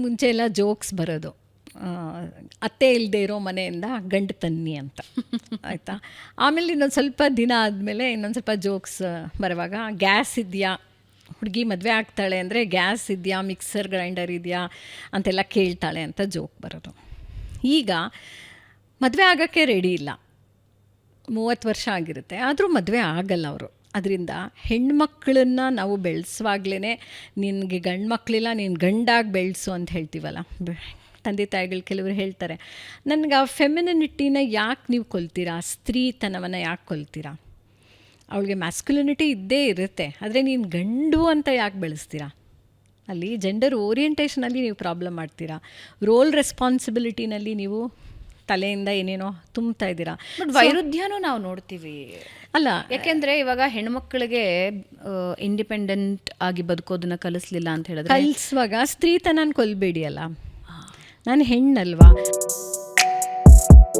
ಮುಂಚೆ ಎಲ್ಲ ಜೋಕ್ಸ್ ಬರೋದು, ಅತ್ತೆ ಇಲ್ಲದೆ ಇರೋ ಮನೆಯಿಂದ ಗಂಡು ತನ್ನಿ ಅಂತ, ಆಯಿತಾ. ಆಮೇಲೆ ಇನ್ನೊಂದು ಸ್ವಲ್ಪ ದಿನ ಆದಮೇಲೆ ಇನ್ನೊಂದು ಸ್ವಲ್ಪ ಜೋಕ್ಸ್ ಬರುವಾಗ, ಗ್ಯಾಸ್ ಇದೆಯಾ, ಹುಡುಗಿ ಮದುವೆ ಆಗ್ತಾಳೆ ಅಂದರೆ ಗ್ಯಾಸ್ ಇದೆಯಾ, ಮಿಕ್ಸರ್ ಗ್ರೈಂಡರ್ ಇದೆಯಾ ಅಂತೆಲ್ಲ ಕೇಳ್ತಾಳೆ ಅಂತ ಜೋಕ್ ಬರೋದು. ಈಗ ಮದುವೆ ಆಗೋಕ್ಕೆ ರೆಡಿ ಇಲ್ಲ, 30 ವರ್ಷ ಆಗಿರುತ್ತೆ, ಆದರೂ ಮದುವೆ ಆಗಲ್ಲ ಅವರು. ಅದರಿಂದ ಹೆಣ್ಮಕ್ಳನ್ನು ನಾವು ಬೆಳೆಸುವಾಗಲೇ ನಿನಗೆ ಗಂಡು ಮಕ್ಕಳಿಲ್ಲ, ನೀನು ಗಂಡಾಗಿ ಬೆಳೆಸು ಅಂತ ಹೇಳ್ತೀವಲ್ಲ, ತಂದೆ ತಾಯಿಗಳು ಕೆಲವರು ಹೇಳ್ತಾರೆ. ನನಗೆ ಆ ಫೆಮಿನಿಟಿನ ಯಾಕೆ ನೀವು ಕೊಲ್ತೀರಾ, ಸ್ತ್ರೀತನವನ್ನು ಯಾಕೆ ಕೊಲ್ತೀರಾ? ಅವಳಿಗೆ ಮ್ಯಾಸ್ಕ್ಯುಲಿನಿಟಿ ಇದ್ದೇ ಇರುತ್ತೆ, ಆದರೆ ನೀನು ಗಂಡು ಅಂತ ಯಾಕೆ ಬೆಳೆಸ್ತೀರಾ? ಅಲ್ಲಿ ಜೆಂಡರ್ ಓರಿಯೆಂಟೇಷನಲ್ಲಿ ನೀವು ಪ್ರಾಬ್ಲಮ್ ಮಾಡ್ತೀರಾ, ರೋಲ್ ರೆಸ್ಪಾನ್ಸಿಬಿಲಿಟಿನಲ್ಲಿ ನೀವು ತಲೆಯಿಂದ ಏನೇನೋ ತುಂಬ್ತಾ ಇದ್ದೀರಾ. ಬಟ್ ವೈರುಧ್ಯನೂ ನಾವು ನೋಡ್ತೀವಿ ಅಲ್ಲ, ಯಾಕೆಂದರೆ ಇವಾಗ ಹೆಣ್ಮಕ್ಳಿಗೆ ಇಂಡಿಪೆಂಡೆಂಟ್ ಆಗಿ ಬದುಕೋದನ್ನ ಕಲಿಸ್ಲಿಲ್ಲ ಅಂತ ಹೇಳಿದ್ರೆ, ಕಲಿಸುವಾಗ ಸ್ತ್ರೀತನ ಕೊಲ್ಬೇಡಿ ಅಲ್ಲ, ನಾನು ಹೆಣ್ಣಲ್ವಾ.